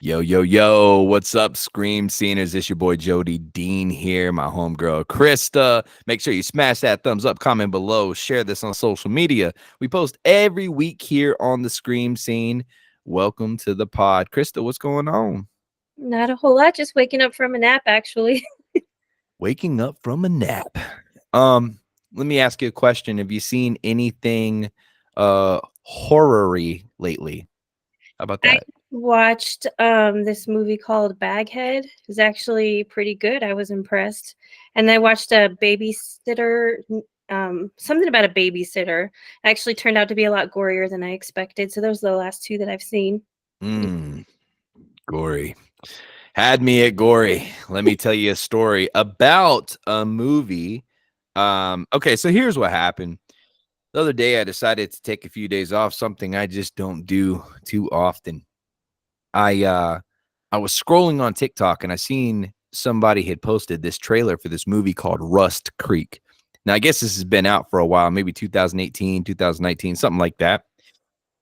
Yo, yo, yo, what's up, Scream Sceners? It's your boy Jody Dean here, my homegirl Krista. Make sure you smash that thumbs up, comment below, share this on social media. We post every week here on the Scream Scene. Welcome to the pod. Krista, what's going on? Not a whole lot, just waking up from a nap, actually. Waking up from a nap. Let me ask you a question. Have you seen anything horror-y lately? How about I that? watched this movie called Baghead. It's actually pretty good. I was impressed. And I watched a babysitter, something about a babysitter. Actually turned out to be a lot gorier than I expected. So those are the last two that I've seen. Gory. Had me at gory. Let me tell you a story about a movie. Okay, so here's what happened. The other day I decided to take a few days off, something I just don't do too often. I was scrolling on TikTok and I seen somebody had posted this trailer for this movie called Rust Creek. Now I guess this has been out for a while, maybe 2018, 2019, something like that.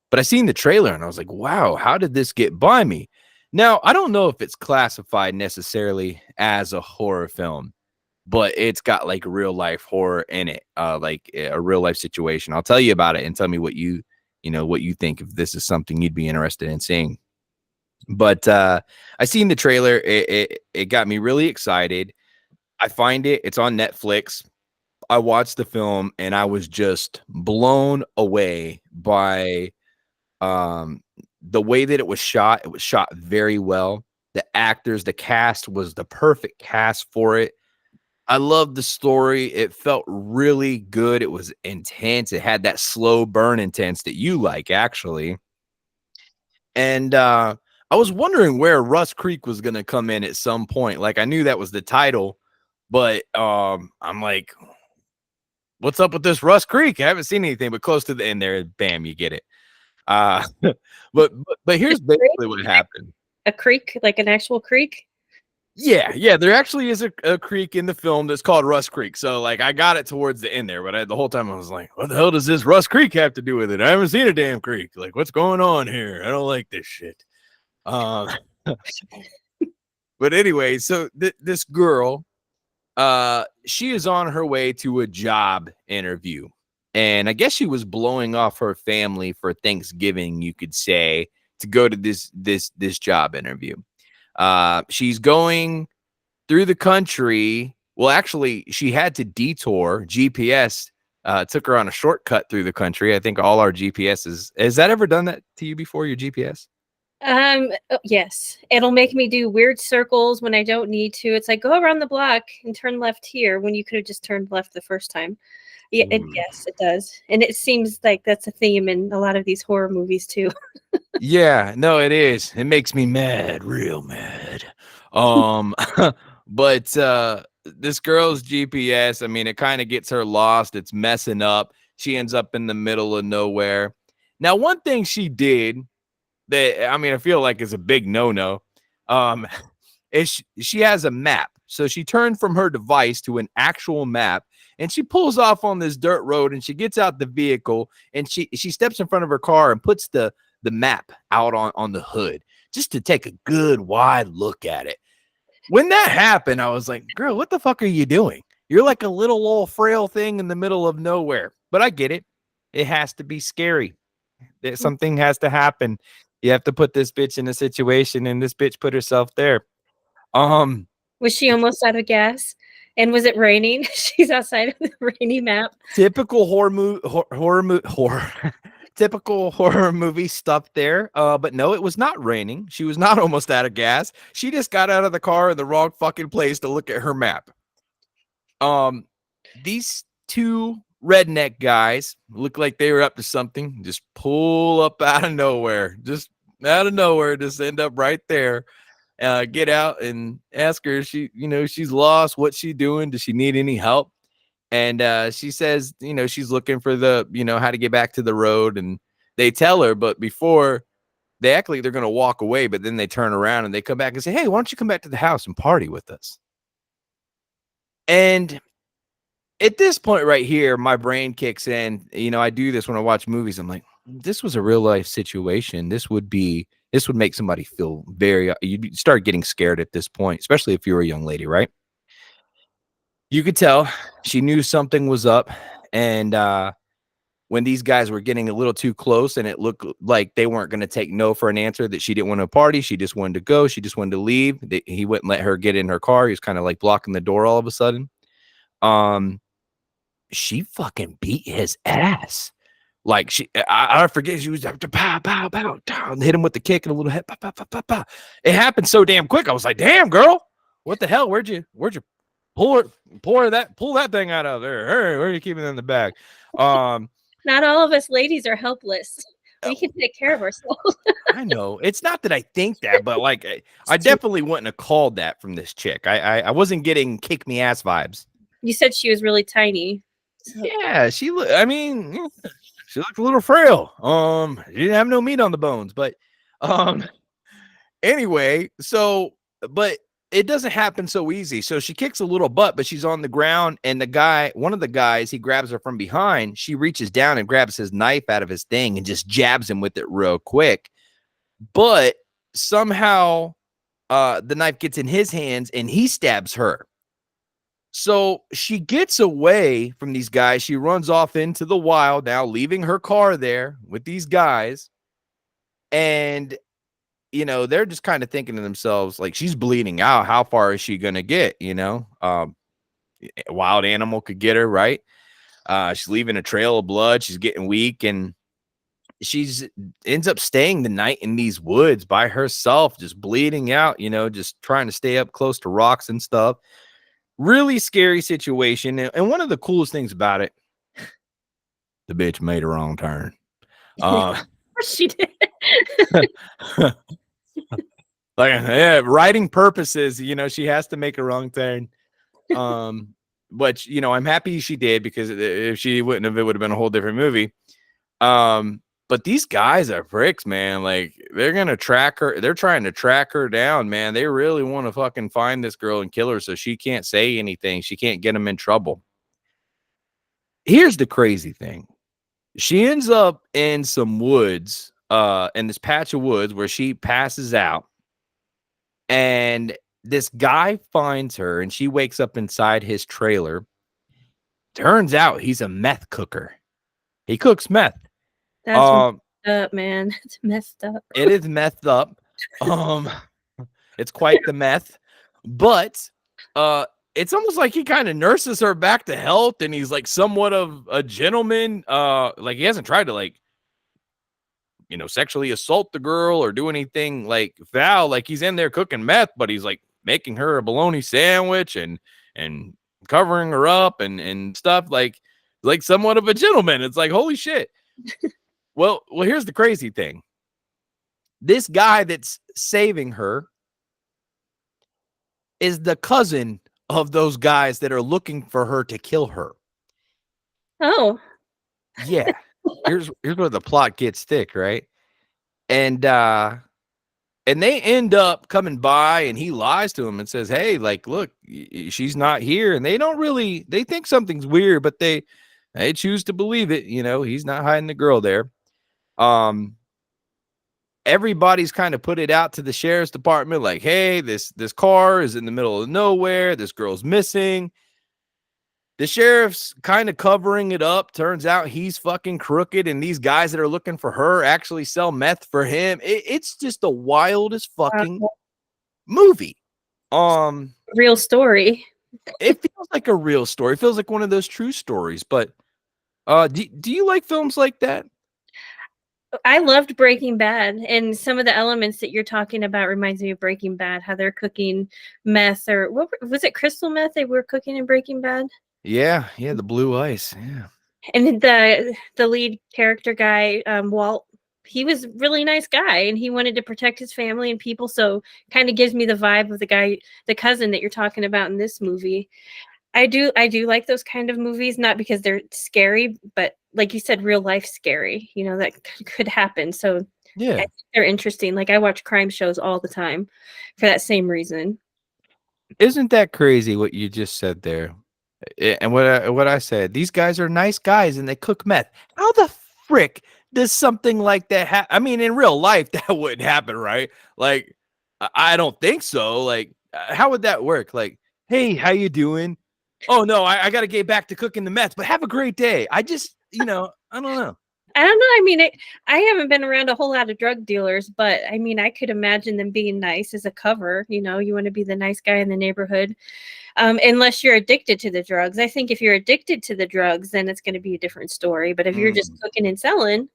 But I seen the trailer and I was like, wow, how did this get by me? Now, I don't know if it's classified necessarily as a horror film, but it's got like real life horror in it, like a real life situation. I'll tell you about it and tell me what what you think if this is something you'd be interested in seeing. But I seen the trailer. It got me really excited. I find it's on Netflix. I watched the film and I was just blown away by the way that it was shot. It was shot very well. The actors, the cast was the perfect cast for it. I loved the story. It felt really good. It was intense. It had that slow burn intense that you like, actually. And I was wondering where Rust Creek was going to come in at some point. Like, I knew that was the title, but I'm like, what's up with this Rust Creek? I haven't seen anything, but close to the end there, bam, you get it. But here's basically what happened. A creek, like an actual creek? Yeah, there actually is a creek in the film that's called Rust Creek. So, like, I got it towards the end there, but the whole time I was like, what the hell does this Rust Creek have to do with it? I haven't seen a damn creek. Like, what's going on here? I don't like this shit. But anyway, so this girl, she is on her way to a job interview. And I guess she was blowing off her family for Thanksgiving, you could say, to go to this job interview. She's going through the country. Well, actually, she had to detour. GPS took her on a shortcut through the country. I think all our GPSs. Has that ever done that to you before, your GPS? Yes. It'll make me do weird circles when I don't need to. It's like, go around the block and turn left here when you could have just turned left the first time. Yeah, yes, it does. And it seems like that's a theme in a lot of these horror movies too. Yeah, no, it is. It makes me mad, real mad. But this girl's GPS, I mean, it kind of gets her lost. It's messing up. She ends up in the middle of nowhere. Now, one thing she did that, I mean, I feel like is a big no-no, is she has a map. So she turned from her device to an actual map, and she pulls off on this dirt road, and she gets out the vehicle, and she steps in front of her car and puts the map out on the hood just to take a good wide look at it. When that happened, I was like, girl, what the fuck are you doing? You're like a little old frail thing in the middle of nowhere. But I get it. It has to be scary. Something has to happen. You have to put this bitch in a situation, and this bitch put herself there. Was she almost out of gas? And was it raining? She's outside of the rainy map. Typical typical horror movie stuff there. But no, it was not raining. She was not almost out of gas. She just got out of the car in the wrong fucking place to look at her map. These two redneck guys look like they were up to something. Just pull up out of nowhere. Just end up right there. Get out and ask her if she's lost. What's she doing? Does she need any help? And she says, she's looking for how to get back to the road. And they tell her, but before they act like they're going to walk away, but then they turn around and they come back and say, hey, why don't you come back to the house and party with us? And at this point right here, my brain kicks in. I do this when I watch movies. I'm like, this was a real life situation. This would make somebody feel very you'd start getting scared at this point, especially if you were a young lady, right? You could tell she knew something was up, and when these guys were getting a little too close and it looked like they weren't going to take no for an answer, that she didn't want to party, she just wanted to go, she just wanted to leave. He wouldn't let her get in her car. He was kind of like blocking the door all of a sudden. Um, she fucking beat his ass. Like I forget, she was after pow, pow, pow, down, hit him with the kick and a little hit. Pow, pow, pow, pow, pow. It happened so damn quick. I was like, damn, girl, what the hell? Where'd you pull that thing out of there? Hey, where are you keeping it in the bag? Not all of us ladies are helpless. We can take care of ourselves. I know. It's not that I think that, but like I definitely wouldn't have called that from this chick. I wasn't getting kick me ass vibes. You said she was really tiny. So. Yeah, I mean, she looked a little frail. She didn't have no meat on the bones, but anyway, so but it doesn't happen so easy. So she kicks a little butt, but she's on the ground, and one of the guys, he grabs her from behind. She reaches down and grabs his knife out of his thing and just jabs him with it real quick. But somehow the knife gets in his hands and he stabs her. So she gets away from these guys. She runs off into the wild now, leaving her car there with these guys. And, you know, they're just kind of thinking to themselves, like, she's bleeding out. How far is she going to get? You know, a wild animal could get her, right? She's leaving a trail of blood. She's getting weak, and she's ends up staying the night in these woods by herself, just bleeding out, you know, just trying to stay up close to rocks and stuff. Really scary situation. And one of the coolest things about it, the bitch made a wrong turn. She did. Like, yeah, writing purposes, you know, she has to make a wrong turn. But you know, I'm happy she did, because if she wouldn't have, it would have been a whole different movie. But these guys are pricks, man. Like, they're gonna track her. They're trying to track her down, man. They really want to fucking find this girl and kill her, so she can't say anything. She can't get them in trouble. Here's the crazy thing. She ends up in some woods, in this patch of woods where she passes out. And this guy finds her, and she wakes up inside his trailer. Turns out he's a meth cooker. He cooks meth. That's messed up, man. It's messed up. It is messed up. It's quite the meth, but it's almost like he kind of nurses her back to health, and he's like somewhat of a gentleman. Like, he hasn't tried to, like, you know, sexually assault the girl or do anything like foul. Like, he's in there cooking meth, but he's like making her a bologna sandwich and covering her up and stuff, like somewhat of a gentleman. It's like, holy shit. Well, here's the crazy thing. This guy that's saving her is the cousin of those guys that are looking for her to kill her. Oh. Yeah. Here's where the plot gets thick, right? And they end up coming by, and he lies to him and says, hey, like, look, she's not here. And they think something's weird, but they choose to believe it. You know, he's not hiding the girl there. Everybody's kind of put it out to the sheriff's department, like, hey, this car is in the middle of nowhere. This girl's missing. The sheriff's kind of covering it up. Turns out he's fucking crooked, and these guys that are looking for her actually sell meth for him. It's just the wildest fucking movie. Real story. It feels like a real story. It feels like one of those true stories. But do you like films like that? I loved Breaking Bad, and some of the elements that you're talking about reminds me of Breaking Bad, how they're cooking meth, or what was it, crystal meth they were cooking in Breaking Bad? Yeah, the blue ice. Yeah. And the lead character guy, Walt, he was a really nice guy, and he wanted to protect his family and people, so kind of gives me the vibe of the cousin that you're talking about in this movie. I do like those kind of movies, not because they're scary, but like you said, real life scary, you know, that could happen. So yeah, I think they're interesting. Like, I watch crime shows all the time for that same reason. Isn't that crazy what you just said there? And what I said, these guys are nice guys and they cook meth. How the frick does something like that I mean, in real life, that wouldn't happen, right? Like, I don't think so. Like, how would that work? Like, hey, how you doing? Oh no, I got to get back to cooking the meth, but have a great day. I just, I don't know. I don't know. I mean, I haven't been around a whole lot of drug dealers, but I mean, I could imagine them being nice as a cover. You want to be the nice guy in the neighborhood, unless you're addicted to the drugs. I think if you're addicted to the drugs, then it's going to be a different story. But if you're just Mm, cooking and selling,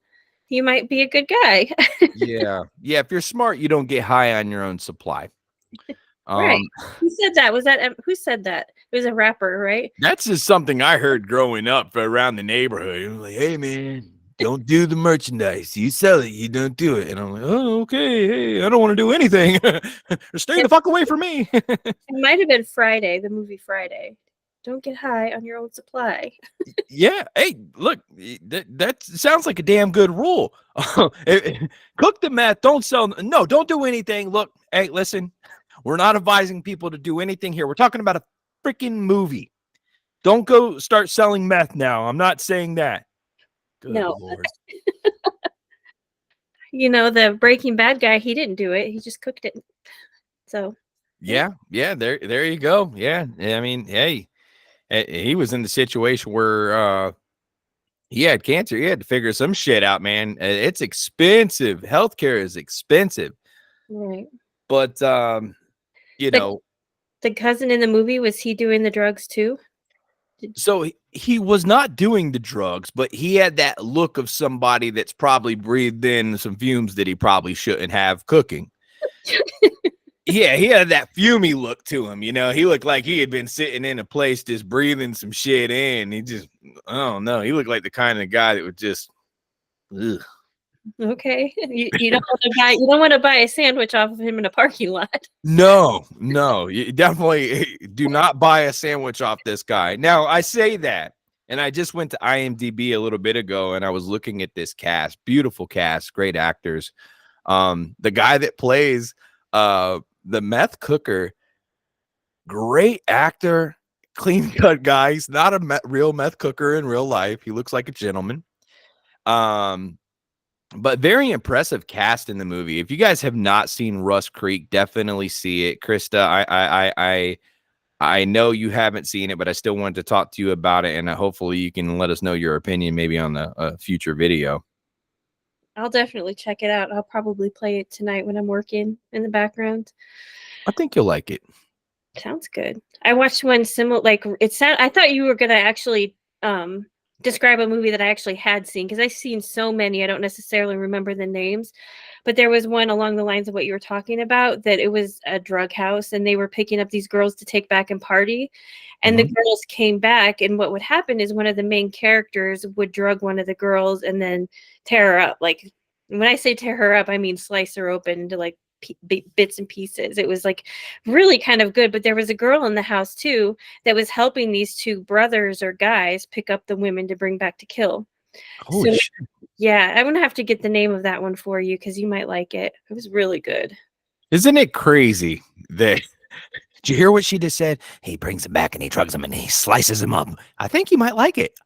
you might be a good guy. yeah, yeah. If you're smart, you don't get high on your own supply. Right. Um, Who said that? Was that who said that? It was a rapper, right? that's just something I heard growing up around the neighborhood. It was like, hey man, don't do the merchandise. You sell it, you don't do it. And I'm like, oh, okay. Hey, I don't want to do anything. Stay the It, fuck away from me. it might have been Friday, the movie Friday. Don't get high on your own supply. Yeah. Hey, look, that sounds like a damn good rule. Cook the meth. Don't sell. No, don't do anything. Look, hey, listen, we're not advising people to do anything here. We're talking about a freaking movie. Don't go start selling meth now. I'm not saying that. Good No. Lord. The Breaking Bad guy, he didn't do it. He just cooked it. So, Yeah. Yeah. There you go. Yeah. I mean, hey, he was in the situation where, he had cancer. He had to figure some shit out, man. It's expensive. Healthcare is expensive. right. But you The know, the cousin in the movie, was he doing the drugs too? so he was not doing the drugs, but he had that look of somebody that's probably breathed in some fumes that he probably shouldn't have cooking. Yeah, he had that fumey look to him. He looked like he had been sitting in a place just breathing some shit in. He just, I don't know. He looked like the kind of guy that would just, ugh. Okay. You don't want to buy a sandwich off of him in a parking lot. No, you definitely do not buy a sandwich off this guy. Now, I say that, and I just went to IMDb a little bit ago, and I was looking at this cast, beautiful cast, great actors. The guy that plays the meth cooker, great actor, clean cut guy. He's not a real meth cooker in real life. He looks like a gentleman. But very impressive cast in the movie. If you guys have not seen Rust Creek, definitely see it. Krista, I know you haven't seen it, but I still wanted to talk to you about it, and hopefully you can let us know your opinion maybe on the future video. I'll definitely check it out. I'll probably play it tonight when I'm working in the background. I think you'll like it. Sounds good. I watched one similar, like I thought you were gonna actually describe a movie that I actually had seen, because I've seen so many I don't necessarily remember the names. But there was one along the lines of what you were talking about, that it was a drug house and they were picking up these girls to take back and party. And the girls came back, and what would happen is one of the main characters would drug one of the girls and then tear her up. Like, when I say tear her up, I mean slice her open into like bits and pieces. It was like really kind of good. But there was a girl in the house too that was helping these two brothers or guys pick up the women to bring back to kill. Holy So shit. yeah, I'm gonna have to get the name of that one for you, because you might like it. It was really good. Isn't it crazy that did you hear what she just said? He brings them back and he drugs them and he slices them up. I think you might like it.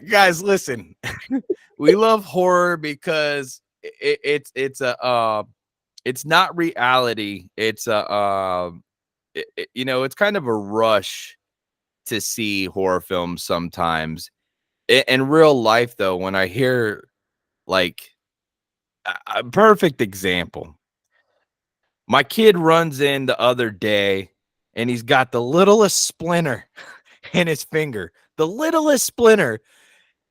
Guys, listen. We love horror because it's not reality. It's it's kind of a rush to see horror films sometimes. In real life, though, when I hear like a perfect example, my kid runs in the other day and he's got the littlest splinter in his finger, the littlest splinter.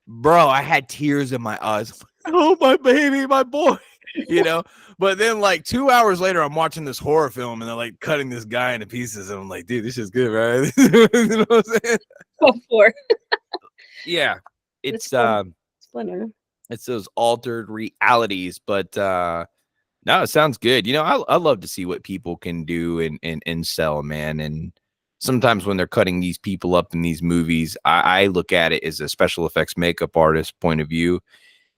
Bro, I had tears in my eyes. Oh, my baby, my boy, But then, like 2 hours later, I'm watching this horror film and they're like cutting this guy into pieces, and I'm like, dude, this is good, right? You know what I'm saying? Before Yeah, it's Splinter. it's those altered realities, but no, it sounds good. I love to see what people can do and sell, man. And sometimes when they're cutting these people up in these movies, I look at it as a special effects makeup artist point of view.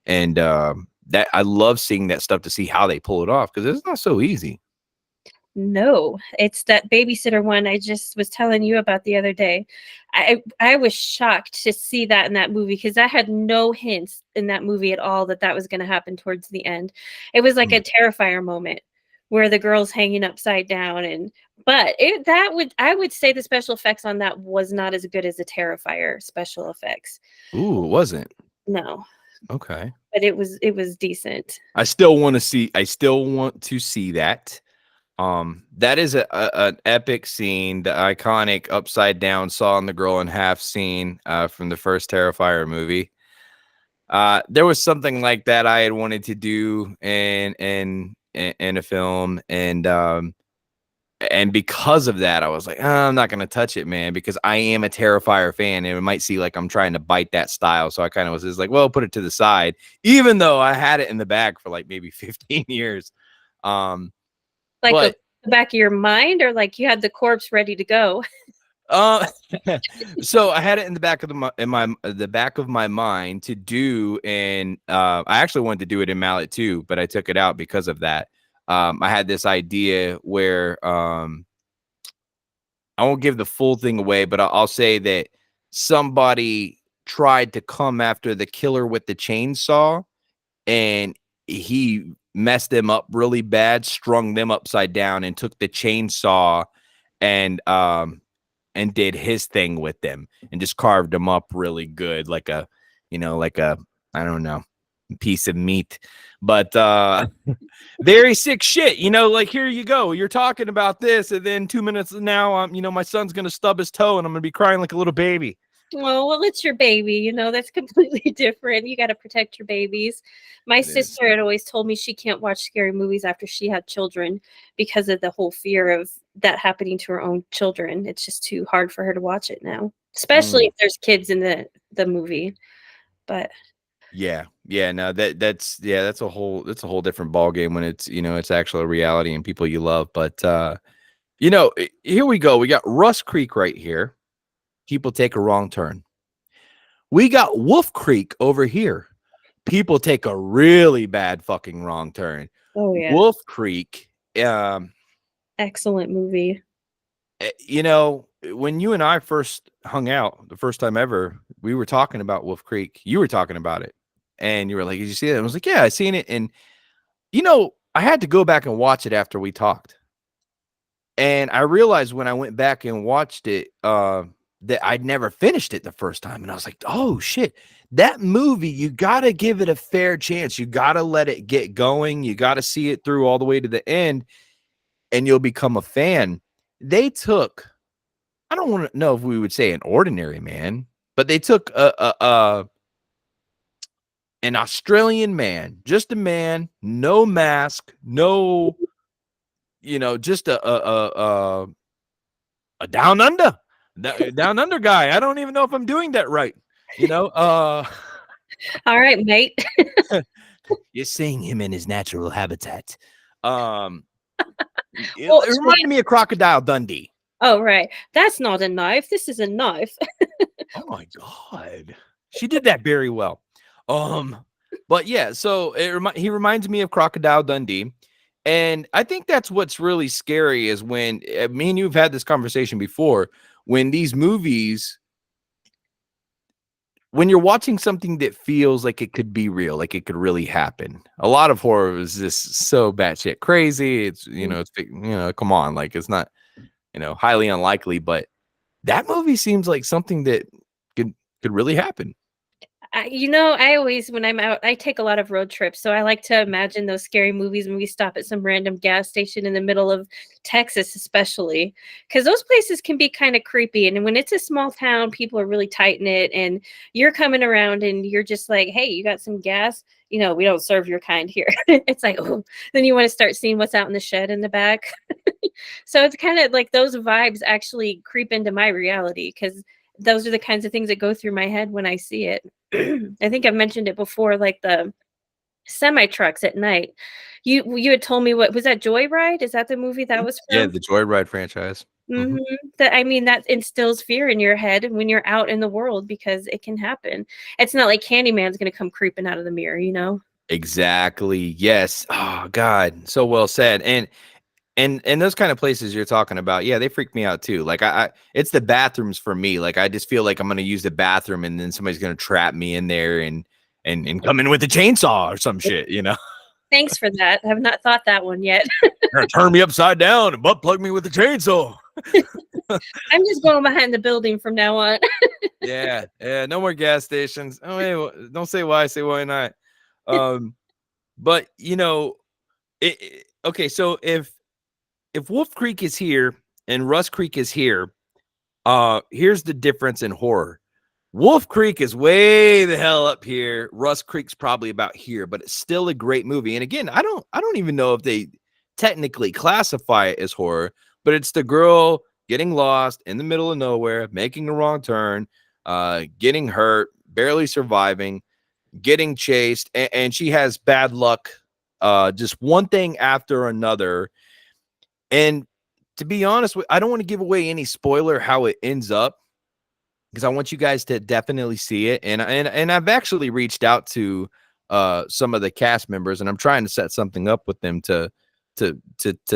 And that I love seeing that stuff to see how they pull it off, because it's not so easy. No, it's that babysitter one I just was telling you about the other day. I was shocked to see that in that movie because I had no hints in that movie at all that that was going to happen towards the end. It was like a Mm. Terrifier moment where the girl's hanging upside down, and but it that would I would say the special effects on that was not as good as the Terrifier special effects. Ooh, it wasn't. No, Okay. but it was decent. I still want to see that. That is an epic scene, the iconic upside down sawing the girl in half scene from the first Terrifier movie. There was something like that I had wanted to do in a film, and because of that, I was like, I'm not gonna touch it, man, because I am a Terrifier fan, and it might see like I'm trying to bite that style. So I kind of was just like, well, put it to the side, even though I had it in the bag for like maybe 15 years. Um, Like but the back of your mind, or like you had the corpse ready to go. Uh, so I had it in the back of the back of my mind to do, and I actually wanted to do it in Mallet too, but I took it out because of that. I had this idea where I won't give the full thing away, but I'll say that somebody tried to come after the killer with the chainsaw, and he messed them up really bad, strung them upside down, and took the chainsaw and did his thing with them and just carved them up really good, like a, like a, I don't know, piece of meat. But very sick shit, like, here you go, you're talking about this, and then 2 minutes now, my son's gonna stub his toe and I'm gonna be crying like a little baby. Well, it's your baby, that's completely different. You gotta protect your babies. My It is. sister had always told me she can't watch scary movies after she had children because of the whole fear of that happening to her own children. It's just too hard for her to watch it now, especially Mm. if there's kids in the movie. But Yeah, no, that's a whole different ball game when it's actual reality and people you love. But here we go, we got Rust Creek right here. People take a wrong turn. We got Wolf Creek over here. People take a really bad fucking wrong turn. oh yeah, Wolf Creek, um, excellent movie. when you and I first hung out the first time ever, we were talking about Wolf Creek. You were talking about it, and you were like, "Did you see it?" I was like, "Yeah, I seen it." And I had to go back and watch it after we talked, and I realized when I went back and watched it, that I'd never finished it the first time, and I was like, "Oh shit, that movie! You gotta give it a fair chance. You gotta let it get going. You gotta see it through all the way to the end, and you'll become a fan." They took, I don't want to know if we would say an ordinary man, but they took an Australian man, just a man, no mask, no, just a down under, down under guy. I don't even know if I'm doing that right. You know, uh, All right, mate. you're seeing him in his natural habitat. Um, Well, it reminded me of Crocodile Dundee. oh right, that's not a knife. This is a knife. Oh my god, she did that very well. Um, but yeah, so he reminds me of Crocodile Dundee, and I think that's what's really scary is when me and you've had this conversation before. When these movies, when you're watching something that feels like it could be real, like it could really happen. A lot of horror is just so batshit crazy. Come on, like it's not, highly unlikely, but that movie seems like something that could could really happen. I always, when I'm out, I take a lot of road trips. So I like to imagine those scary movies when we stop at some random gas station in the middle of Texas, especially because those places can be kind of creepy. And when it's a small town, people are really tight knit, and you're coming around and you're just like, hey, you got some gas? We don't serve your kind here. It's like, oh, then you want to start seeing what's out in the shed in the back. So it's kind of like those vibes actually creep into my reality because those are the kinds of things that go through my head when I see it. I think I've mentioned it before, like the semi trucks at night. You had told me, what was that, Joyride? Is that the movie that was Yeah, from? the Joyride franchise. Hmm. That, I mean, that instills fear in your head when you're out in the world because it can happen. It's not like Candyman's going to come creeping out of the mirror. Exactly. Yes. Oh God, so well said. And And those kind of places you're talking about, yeah, they freak me out too. Like I it's the bathrooms for me. Like I just feel like I'm gonna use the bathroom and then somebody's gonna trap me in there and come in with a chainsaw or some shit, you know? Thanks for that. I have not thought that one yet. Gonna turn me upside down and butt plug me with a chainsaw. I'm just going behind the building from now on. Yeah, yeah, no more gas stations. Oh, hey, don't say why, say why not. But you know, okay, so if Wolf Creek is here and Rust Creek is here, here's the difference in horror. Wolf Creek is way the hell up here. Rust Creek's probably about here, but it's still a great movie. And again, I don't even know if they technically classify it as horror, but it's the girl getting lost in the middle of nowhere, making a wrong turn, getting hurt, barely surviving, getting chased, and she has bad luck, just one thing after another. And to be honest with, I don't want to give away any spoiler how it ends up because I want you guys to definitely see it. And I've actually reached out to some of the cast members, and I'm trying to set something up with them to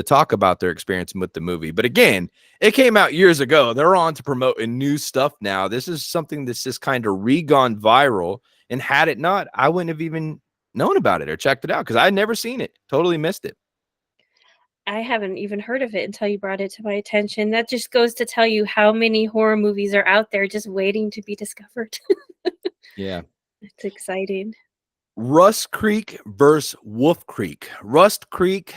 talk about their experience with the movie. But again, it came out years ago. They're on to promoting new stuff now. This is something that's just kind of re-gone viral. And had it not, I wouldn't have even known about it or checked it out because I'd never seen it. Totally missed it. I haven't even heard of it until you brought it to my attention. That just goes to tell you how many horror movies are out there just waiting to be discovered. Yeah. It's exciting. Rust Creek versus Wolf Creek. Rust Creek,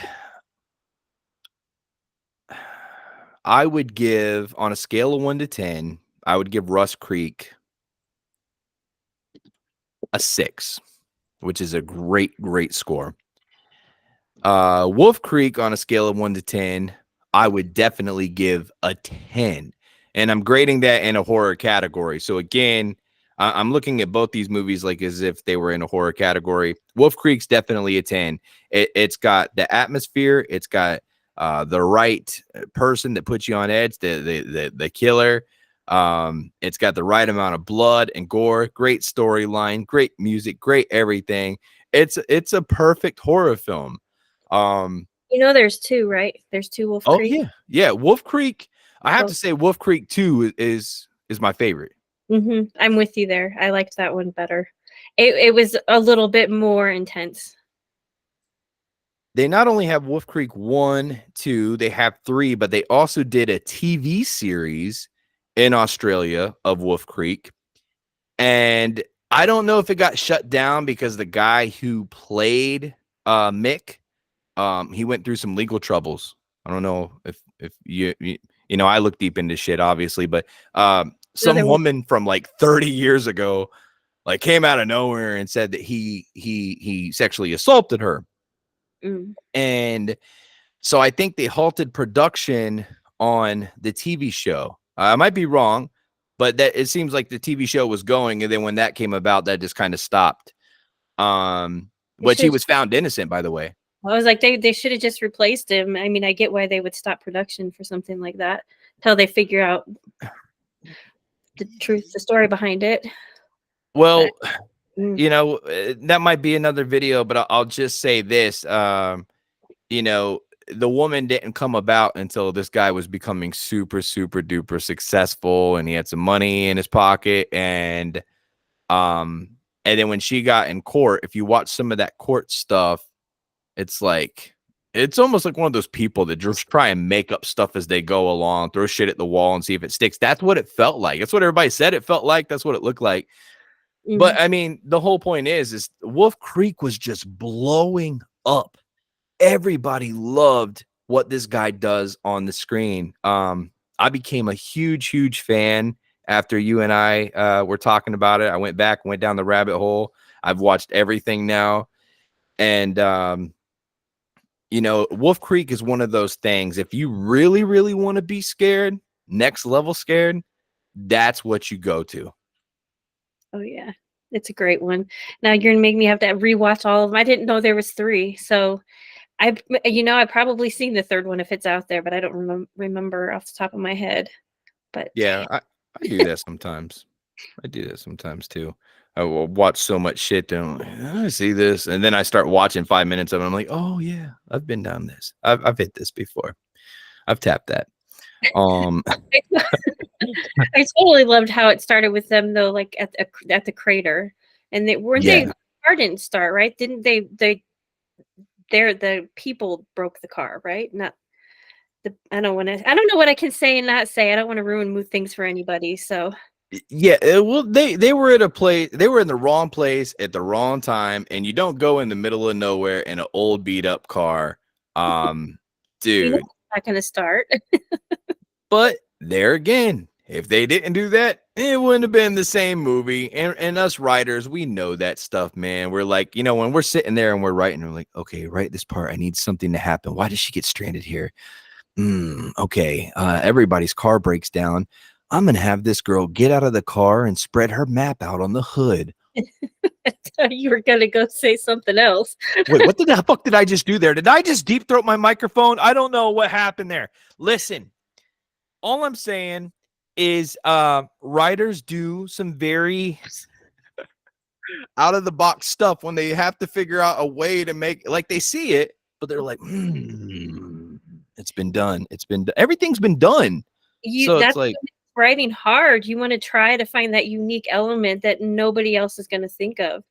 I would give on a scale of 1 to 10, I would give Rust Creek a 6, which is a great, great score. Wolf Creek on a scale of 1 to 10, I would definitely give a 10. And I'm grading that in a horror category. So again, I'm looking at both these movies like as if they were in a horror category. Wolf Creek's definitely a 10. It's got the atmosphere, it's got the right person that puts you on edge, the killer. It's got the right amount of blood and gore, great storyline, great music, great everything. It's a perfect horror film. You know, there's two, right? There's two Wolf Oh Creek. yeah, yeah. Wolf Creek. I have So, to say, Wolf Creek 2 is my favorite. I'm with you there. I liked that one better. It was a little bit more intense. They not only have Wolf Creek 1, 2, they have 3, but they also did a TV series in Australia of Wolf Creek. And I don't know if it got shut down because the guy who played Mick, he went through some legal troubles. I don't know if you know, I look deep into shit, obviously, but some Another one. woman from like 30 years ago like came out of nowhere and said that he sexually assaulted her. Mm. And so I think they halted production on the TV show. I might be wrong, but that it seems like the TV show was going, and then when that came about, that just kind of stopped. They Which he should. was found innocent, by the way. I was like, they should have just replaced him. I mean, I get why they would stop production for something like that until they figure out the truth, the story behind it. But Well, mm, you know, that might be another video, but I'll just say this. You know, the woman didn't come about until this guy was becoming super, super duper successful and he had some money in his pocket. Um, and then when she got in court, if you watch some of that court stuff, it's like it's almost like one of those people that just try and make up stuff as they go along, throw shit at the wall and see if it sticks. That's what it felt like. That's what everybody said it felt like. That's what it looked like. But mm, I mean, the whole point is Wolf Creek was just blowing up. Everybody loved what this guy does on the screen. I became a huge, huge fan after you and I were talking about it. I went back, went down the rabbit hole. I've watched everything now. And you know, Wolf Creek is one of those things. If you really, really want to be scared, next level scared, that's what you go to. oh yeah, it's a great one. Now you're gonna make me have to rewatch all of them. I didn't know there was three, so I probably seen the third one if it's out there, but I don't remember off the top of my head. But Yeah, I do that sometimes. I do that sometimes too. I will watch so much shit that I'm like, "Oh, I see this," and then I start watching 5 minutes of it. I'm like, oh yeah, I've been down this. I've hit this before. I've tapped that. Um, I totally loved how it started with them though, like at the crater, and they weren't they yeah, the car didn't start, right? Didn't the people broke the car, right? Not the I don't know what I can say and not say. I don't want to ruin mood things for anybody. So yeah. Well, they were at a place. They were in the wrong place at the wrong time, and you don't go in the middle of nowhere in an old beat up car, um, you know dude. it's not gonna start. But there again, if they didn't do that, it wouldn't have been the same movie. And us writers, we know that stuff, man. We're like, when we're sitting there and we're writing, we're like, okay, write this part. I need something to happen. Why does she get stranded here? Okay. Everybody's car breaks down. I'm gonna have this girl get out of the car and spread her map out on the hood. I thought you were gonna go say something else. Wait, what the fuck did I just do there? Did I just deep throat my microphone? I don't know what happened there. Listen, all I'm saying is writers do some very out of the box stuff when they have to figure out a way to make, like, they see it, but they're like, it's been done. Everything's been done. So it's That's like, writing hard. You want to try to find that unique element that nobody else is going to think of.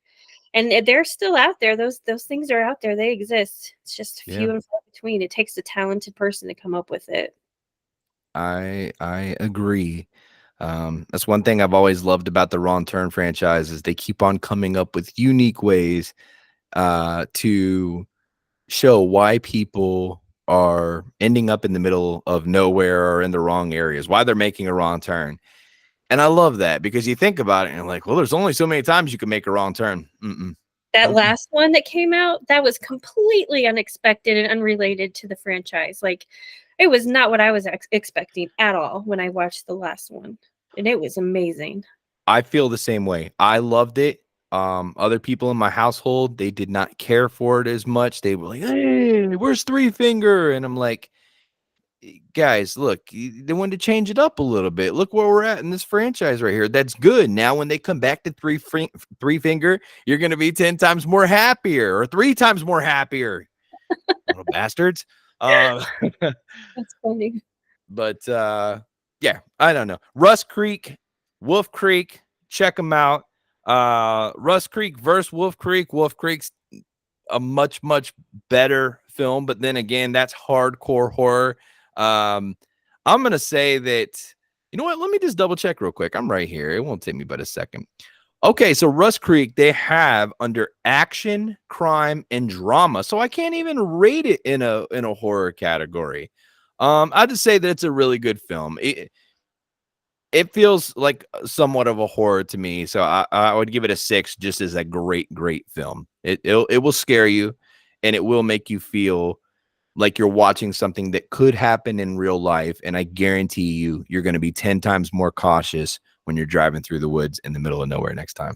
And they're still out there. Those things are out there. They exist. It's just yeah, few and far between. It takes a talented person to come up with it. I agree. That's one thing I've always loved about the Wrong Turn franchise is they keep on coming up with unique ways to show why people are ending up in the middle of nowhere or in the wrong areas, why they're making a wrong turn. And I love that because you think about it and you're like, well, there's only so many times you can make a wrong turn. That Mm-mm. last one that came out, that was completely unexpected and unrelated to the franchise. Like, it was not what I was expecting at all when I watched the last one, and it was amazing. I feel the same way. I loved it. Other people in my household, they did not care for it as much. They were like, hey, where's Three Finger? And I'm like, guys, look, they wanted to change it up a little bit. Look where we're at in this franchise right here. That's good. Now, when they come back to Three Finger, you're going to be 10 times more happier or 3 times more happier. Little bastards. Uh, That's funny. but yeah, I don't know. Rust Creek, Wolf Creek, check them out. Rust Creek versus Wolf Creek. Wolf Creek's a much, much better film, but then again, that's hardcore horror. Um, I'm gonna say that, you know what? Let me just double check real quick. I'm right here. It won't take me but a second. Okay, so Rust Creek, they have under action, crime, and drama. So I can't even rate it in a horror category. I'd just say that it's a really good film. It feels like somewhat of a horror to me, so I would give it a 6 just as a great, great film. It will scare you, and it will make you feel like you're watching something that could happen in real life, and I guarantee you, you're gonna be 10 times more cautious when you're driving through the woods in the middle of nowhere next time.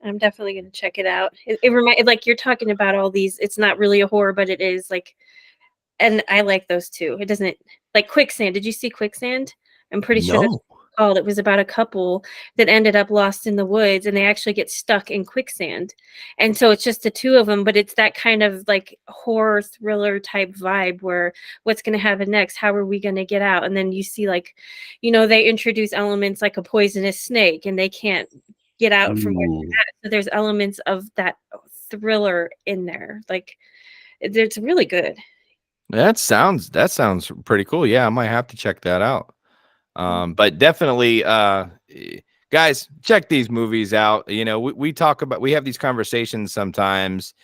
I'm definitely gonna check it out. It remind like you're talking about all these. It's not really a horror, but it is like, and I like those too. It doesn't like Quicksand. Did you see Quicksand? I'm pretty sure that's No. what it's called. It was about a couple that ended up lost in the woods, and they actually get stuck in quicksand. And so it's just the two of them, but it's that kind of like horror thriller type vibe where what's going to happen next? How are we going to get out? And then you see like, they introduce elements like a poisonous snake, and they can't get out from where Ooh. they're at. So there's elements of that thriller in there. Like it's really good. That sounds pretty cool. Yeah, I might have to check that out. But definitely, guys, check these movies out. We have these conversations sometimes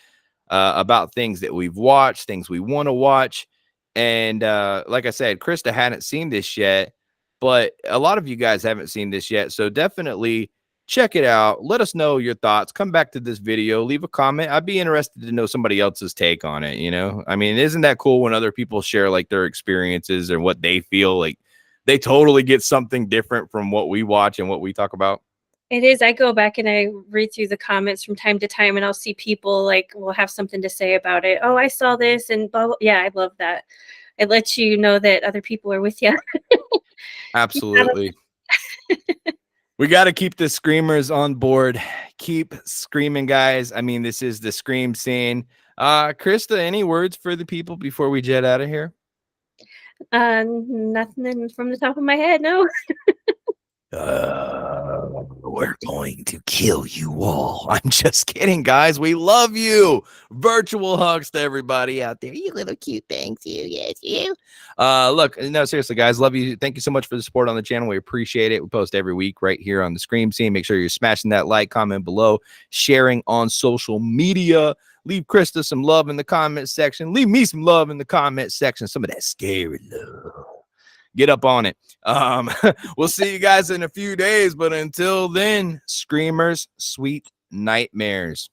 about things that we've watched, things we want to watch. And like I said, Krista hadn't seen this yet, but a lot of you guys haven't seen this yet. So definitely check it out. Let us know your thoughts. Come back to this video, leave a comment. I'd be interested to know somebody else's take on it. I mean, isn't that cool when other people share like their experiences and what they feel like? They totally get something different from what we watch and what we talk about. It is. I go back and I read through the comments from time to time, and I'll see people like will have something to say about it. Oh, I saw this, and blah, blah. Yeah, I love that. It lets you know that other people are with you. Absolutely. We got to keep the screamers on board. Keep screaming, guys. I mean, this is the scream scene. Krista, any words for the people before we jet out of here? Nothing from the top of my head. No. We're going to kill you all. I'm just kidding, guys. We love you. Virtual hugs to everybody out there. You little cute things. You, yes, you. Look, no, seriously, guys, love you. Thank you so much for the support on the channel. We appreciate it. We post every week right here on the Scream Scene. Make sure you're smashing that like, comment below, sharing on social media. Leave Krista some love in the comment section. Leave me some love in the comment section. Some of that scary love. Get up on it. We'll see you guys in a few days, but until then, screamers, sweet nightmares.